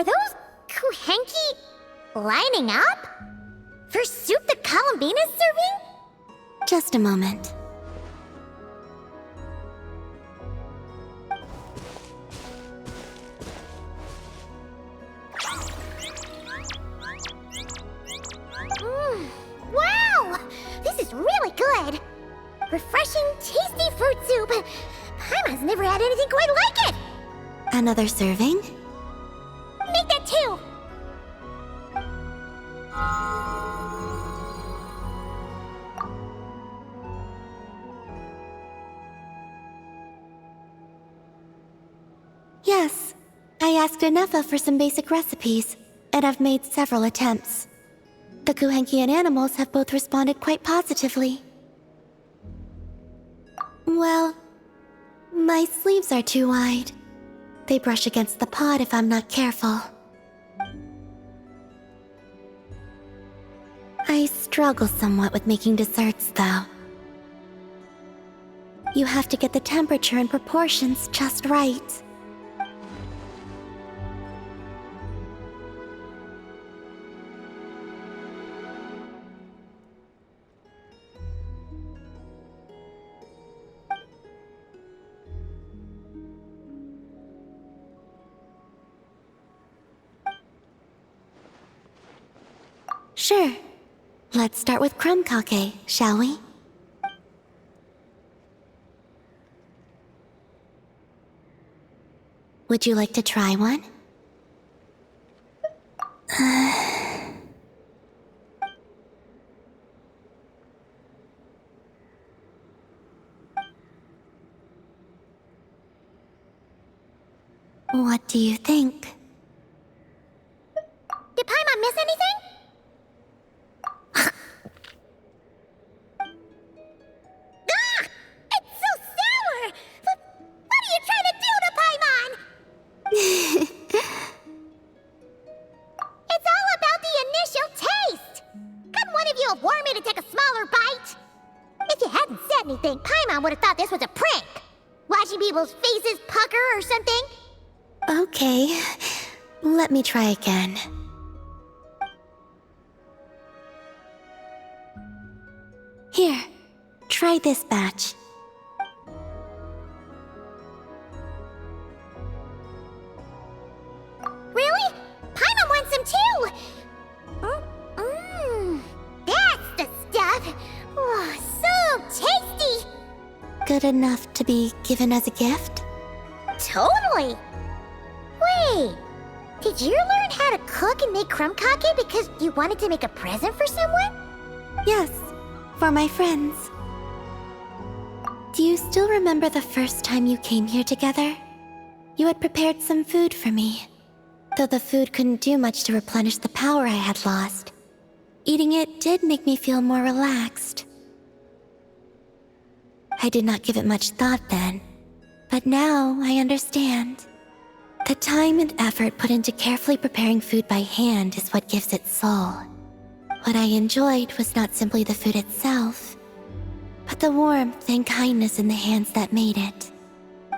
Are those Kuhenki lining up? For soup that Columbina's serving? Just a moment. Wow! This is really good! Refreshing, tasty fruit soup! Paimon's never had anything quite like it! Another serving? Make that two! Yes. I asked Anefa for some basic recipes, and I've made several attempts. The Kuhenkian animals have both responded quite positively. Well, my sleeves are too wide. They brush against the pot if I'm not careful. I struggle somewhat with making desserts, though. You have to get the temperature and proportions just right. Sure. Let's start with crumb kake, shall we? Would you like to try one? What do you think? Did Paimon miss anything? Ah! It's so sour! What are you trying to do to Paimon? It's all about the initial taste! Couldn't one of you have warned me to take a smaller bite? If you hadn't said anything, Paimon would have thought this was a prank. Watching people's faces pucker or something. Okay, let me try again. Here, try this batch. Really? Paimon wants some too! That's the stuff! Oh, so tasty! Good enough to be given as a gift? Totally! Wait, did you learn how to cook and make crumb kake because you wanted to make a present for someone? Yes, for my friends. Do you still remember the first time you came here together? You had prepared some food for me, though the food couldn't do much to replenish the power I had lost. Eating it did make me feel more relaxed. I did not give it much thought then, but now I understand. The time and effort put into carefully preparing food by hand is what gives it soul. What I enjoyed was not simply the food itself, but the warmth and kindness in the hands that made it.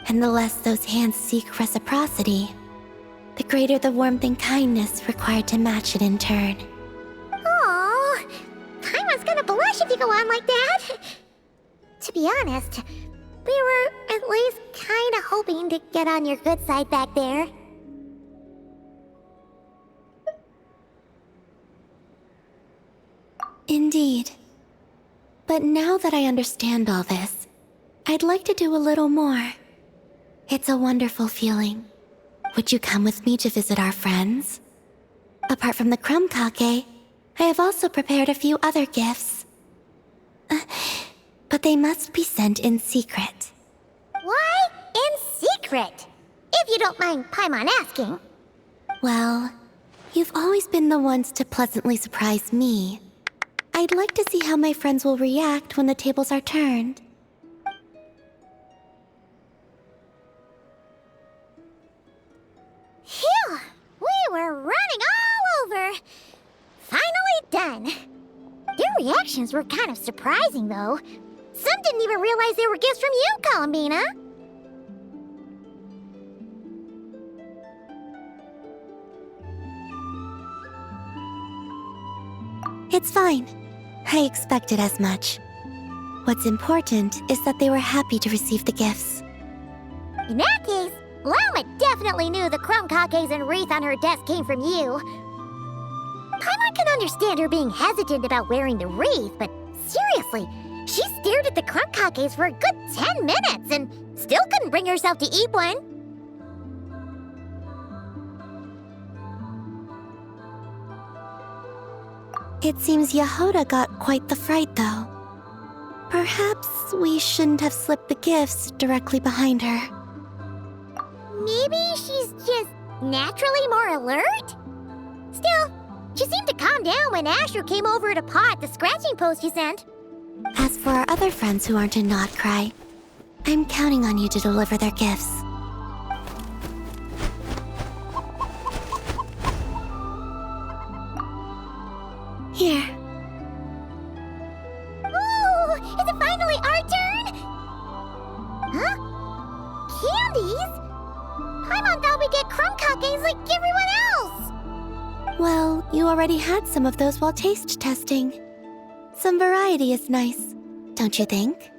And the less those hands seek reciprocity, the greater the warmth and kindness required to match it in turn. Aww, Paimon's gonna blush if you go on like that. To be honest, we were at least kinda hoping to get on your good side back there. Indeed. But now that I understand all this, I'd like to do a little more. It's a wonderful feeling. Would you come with me to visit our friends? Apart from the crumb kake, I have also prepared a few other gifts. But they must be sent in secret. Why in secret? If you don't mind Paimon asking. Well, you've always been the ones to pleasantly surprise me. I'd like to see how my friends will react when the tables are turned. Phew! We were running all over! Finally done! Their reactions were kind of surprising, though. Some didn't even realize they were gifts from you, Columbina! It's fine. I expected as much. What's important is that they were happy to receive the gifts. In that case, Llama definitely knew the crumb cakes and wreath on her desk came from you. Paimon can understand her being hesitant about wearing the wreath, but seriously, she stared at the crumb cakes for a good 10 minutes and still couldn't bring herself to eat one. It seems Yahoda got quite the fright, though. Perhaps we shouldn't have slipped the gifts directly behind her. Maybe she's just naturally more alert? Still, she seemed to calm down when Astro came over to paw at the scratching post you sent. As for our other friends who aren't in Not Cry, I'm counting on you to deliver their gifts. Here. Ooh, is it finally our turn? Huh? Candies? Paimon thought we'd get crumb cakes like everyone else. Well, you already had some of those while taste testing. Some variety is nice, don't you think?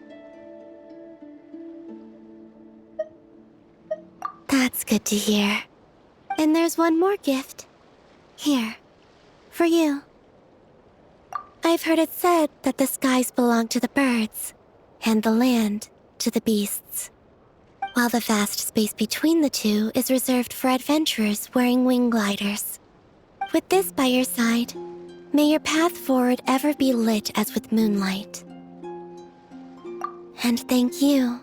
That's good to hear. And there's one more gift. Here, for you. I've heard it said that the skies belong to the birds, and the land to the beasts, while the vast space between the two is reserved for adventurers wearing wing gliders. With this by your side, may your path forward ever be lit as with moonlight. And thank you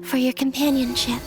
for your companionship.